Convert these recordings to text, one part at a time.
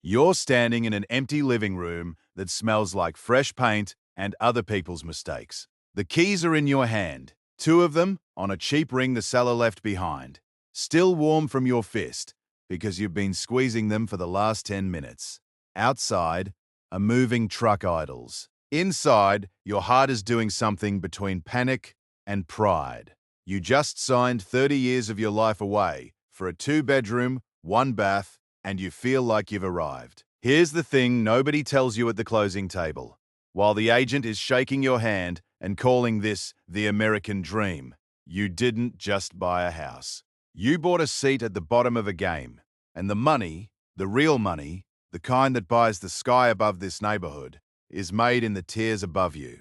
You're standing in an empty living room that smells like fresh paint and other people's mistakes. The keys are in your hand, two of them on a cheap ring the seller left behind, still warm from your fist because you've been squeezing them for the last 10 minutes. Outside, a moving truck idles. Inside, your heart is doing something between panic and pride. You just signed 30 years of your life away for a 2-bedroom, 1-bath, and you feel like you've arrived. Here's the thing nobody tells you at the closing table. While the agent is shaking your hand and calling this the American dream, you didn't just buy a house. You bought a seat at the bottom of a game, and the money, the real money, the kind that buys the sky above this neighborhood, is made in the tiers above you.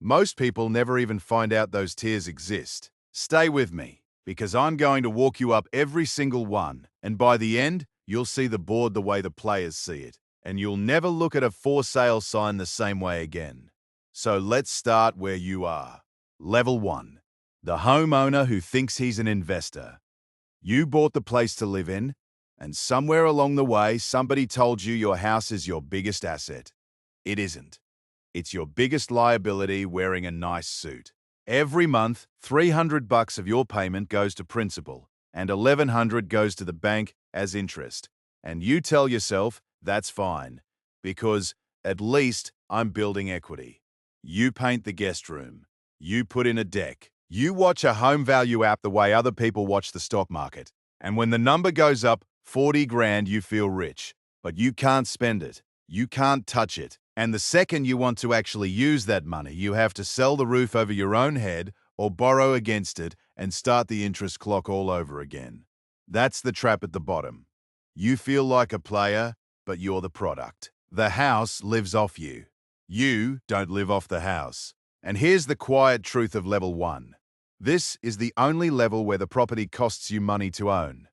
Most people never even find out those tiers exist. Stay with me, because I'm going to walk you up every single one, and by the end, you'll see the board the way the players see it, and you'll never look at a for sale sign the same way again. So let's start where you are. Level 1. The homeowner who thinks he's an investor. You bought the place to live in, and somewhere along the way, somebody told you your house is your biggest asset. It isn't. It's your biggest liability wearing a nice suit. Every month, $300 of your payment goes to principal, and $1,100 goes to the bank as interest. And you tell yourself, that's fine, because at least I'm building equity. You paint the guest room. You put in a deck. You watch a home value app the way other people watch the stock market. And when the number goes up 40 grand, you feel rich. But you can't spend it. You can't touch it. And the second you want to actually use that money, you have to sell the roof over your own head or borrow against it and start the interest clock all over again. That's the trap at the bottom. You feel like a player, but you're the product. The house lives off you. You don't live off the house. And here's the quiet truth of level 1. This is the only level where the property costs you money to own.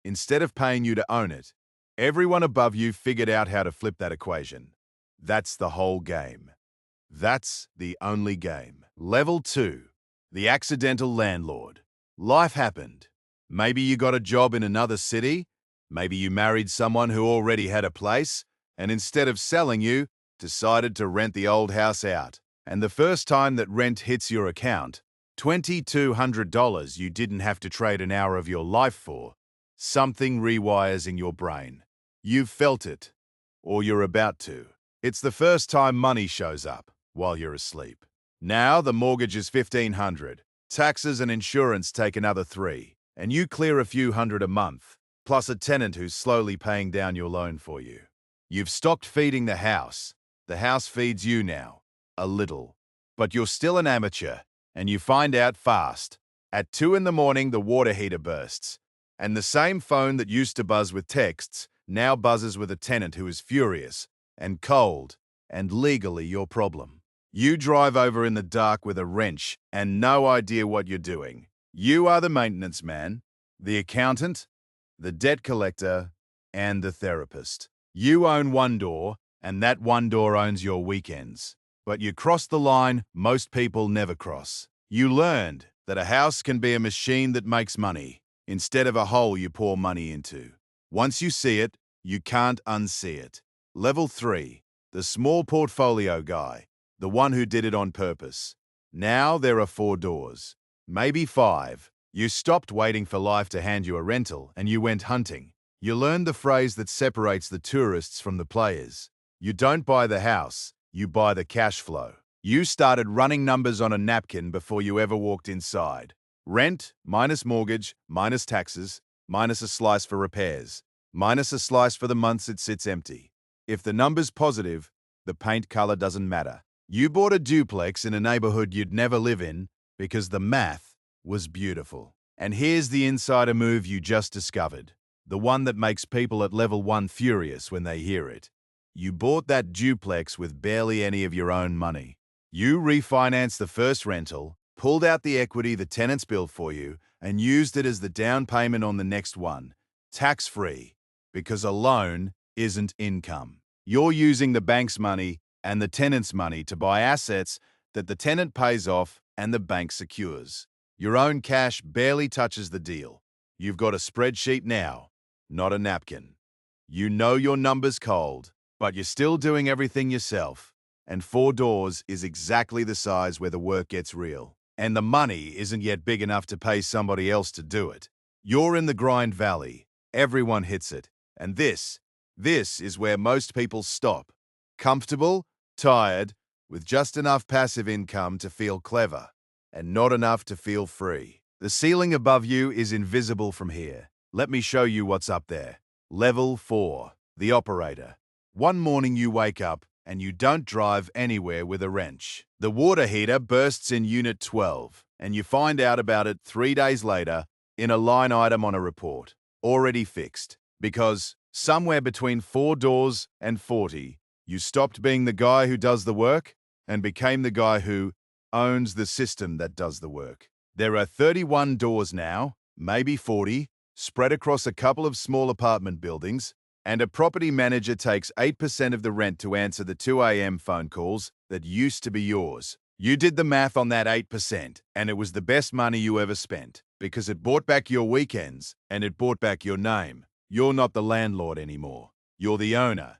Instead of paying you to own it, everyone above you figured out how to flip that equation. That's the whole game. That's the only game. Level 2. The accidental landlord. Life happened. Maybe you got a job in another city. Maybe you married someone who already had a place, and instead of selling you, decided to rent the old house out. And the first time that rent hits your account, $2,200 you didn't have to trade an hour of your life for, something rewires in your brain. You've felt it, or you're about to. It's the first time money shows up while you're asleep. Now the mortgage is $1,500. Taxes and insurance take another $3, and you clear a few hundred a month, plus a tenant who's slowly paying down your loan for you. You've stopped feeding the house. The house feeds you now, a little. But you're still an amateur, and you find out fast. At 2 in the morning, the water heater bursts, and the same phone that used to buzz with texts now buzzes with a tenant who is furious and cold and legally your problem. You drive over in the dark with a wrench and no idea what you're doing. You are the maintenance man, the accountant, the debt collector, and the therapist. You own one door, and that one door owns your weekends. But you cross the line most people never cross. You learned that a house can be a machine that makes money instead of a hole you pour money into. Once you see it, you can't unsee it. Level 3, the small portfolio guy, the one who did it on purpose. Now there are 4 doors, maybe 5. You stopped waiting for life to hand you a rental and you went hunting. You learned the phrase that separates the tourists from the players. You don't buy the house, you buy the cash flow. You started running numbers on a napkin before you ever walked inside. Rent minus mortgage minus taxes minus a slice for repairs minus a slice for the months it sits empty. If the number's positive, the paint color doesn't matter. You bought a duplex in a neighborhood you'd never live in because the math was beautiful. And here's the insider move you just discovered, the one that makes people at level 1 furious when they hear it. You bought that duplex with barely any of your own money. You refinanced the first rental, pulled out the equity the tenants built for you, and used it as the down payment on the next one, tax-free, because a loan isn't income. You're using the bank's money and the tenant's money to buy assets that the tenant pays off and the bank secures. Your own cash barely touches the deal. You've got a spreadsheet now, not a napkin. You know your number's cold, but you're still doing everything yourself. And 4 doors is exactly the size where the work gets real. And the money isn't yet big enough to pay somebody else to do it. You're in the grind valley. Everyone hits it. And this is where most people stop. Comfortable, tired, with just enough passive income to feel clever, and not enough to feel free. The ceiling above you is invisible from here. Let me show you what's up there. Level 4, the operator. One morning you wake up and you don't drive anywhere with a wrench. The water heater bursts in Unit 12, and you find out about it 3 days later in a line item on a report. Already fixed. Because somewhere between 4 doors and 40, you stopped being the guy who does the work and became the guy who owns the system that does the work. There are 31 doors now, maybe 40, spread across a couple of small apartment buildings, and a property manager takes 8% of the rent to answer the 2 a.m. phone calls that used to be yours. You did the math on that 8%, and it was the best money you ever spent, because it bought back your weekends, and it bought back your name. You're not the landlord anymore. You're the owner.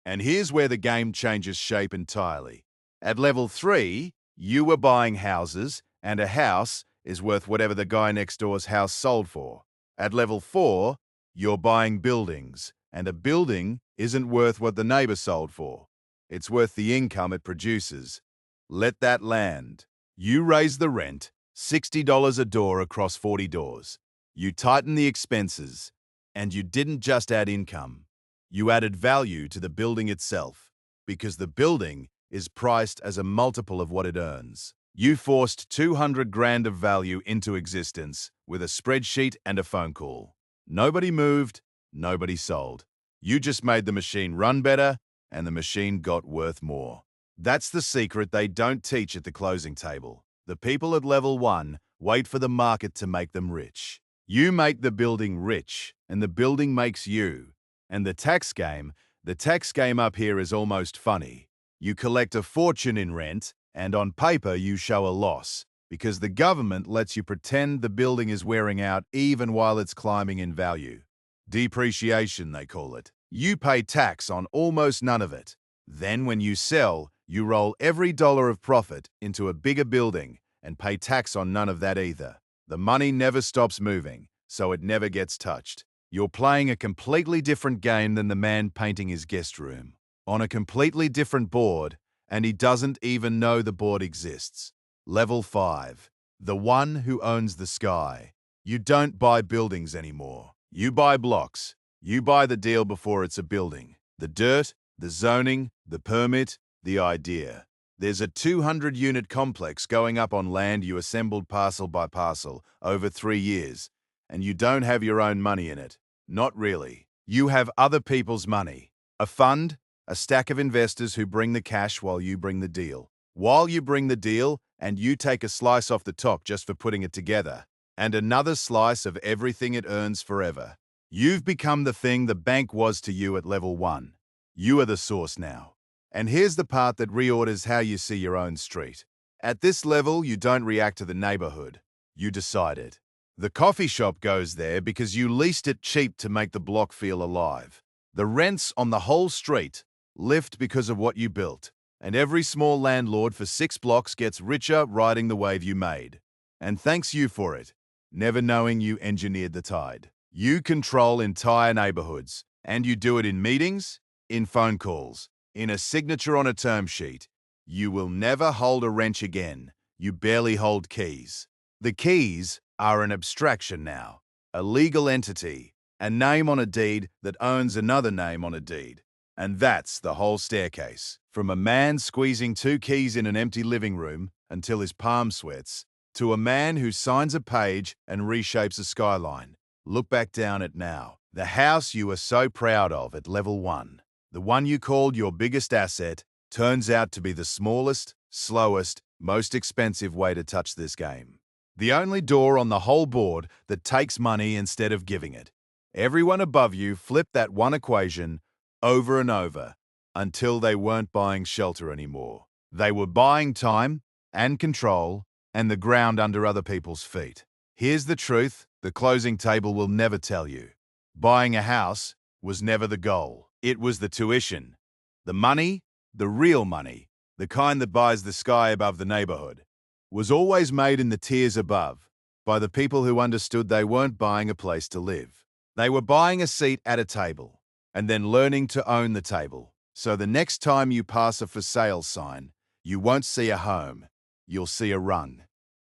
And here's where the game changes shape entirely. At level 3, you were buying houses, and a house is worth whatever the guy next door's house sold for. At level 4, you're buying buildings, and a building isn't worth what the neighbor sold for. It's worth the income it produces. Let that land. You raise the rent, $60 a door across 40 doors. You tighten the expenses, and you didn't just add income. You added value to the building itself, because the building is priced as a multiple of what it earns. You forced 200 grand of value into existence with a spreadsheet and a phone call. Nobody moved, nobody sold. You just made the machine run better, and the machine got worth more. That's the secret they don't teach at the closing table. The people at level 1 wait for the market to make them rich. You make the building rich, and the building makes you. And the tax game up here is almost funny. You collect a fortune in rent, and on paper you show a loss, because the government lets you pretend the building is wearing out even while it's climbing in value. Depreciation, they call it. You pay tax on almost none of it. Then when you sell, you roll every dollar of profit into a bigger building and pay tax on none of that either. The money never stops moving, so it never gets touched. You're playing a completely different game than the man painting his guest room, on a completely different board, and he doesn't even know the board exists. Level 5, the one who owns the sky. You don't buy buildings anymore. You buy blocks. You buy the deal before it's a building. The dirt, the zoning, the permit, the idea. There's a 200-unit complex going up on land you assembled parcel by parcel over 3 years, and you don't have your own money in it. Not really. You have other people's money. A fund, a stack of investors who bring the cash while you bring the deal. While you bring the deal, and you take a slice off the top just for putting it together, and another slice of everything it earns forever. You've become the thing the bank was to you at level 1. You are the source now. And here's the part that reorders how you see your own street. At this level, you don't react to the neighborhood. You decide it. The coffee shop goes there because you leased it cheap to make the block feel alive. The rents on the whole street lift because of what you built. And every small landlord for 6 blocks gets richer riding the wave you made. And thanks you for it, never knowing you engineered the tide. You control entire neighborhoods, and you do it in meetings, in phone calls, in a signature on a term sheet. You will never hold a wrench again. You barely hold keys. The keys are an abstraction now, a legal entity, a name on a deed that owns another name on a deed. And that's the whole staircase. From a man squeezing 2 keys in an empty living room until his palm sweats, to a man who signs a page and reshapes a skyline. Look back down at now. The house you were so proud of at level 1, the one you called your biggest asset, turns out to be the smallest, slowest, most expensive way to touch this game. The only door on the whole board that takes money instead of giving it. Everyone above you flipped that one equation over and over until they weren't buying shelter anymore. They were buying time and control and the ground under other people's feet. Here's the truth the closing table will never tell you. Buying a house was never the goal. It was the tuition. The money, the real money, the kind that buys the sky above the neighborhood, was always made in the tiers above by the people who understood they weren't buying a place to live. They were buying a seat at a table and then learning to own the table. So the next time you pass a for sale sign, you won't see a home, you'll see a rung.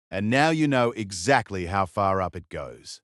And now you know exactly how far up it goes.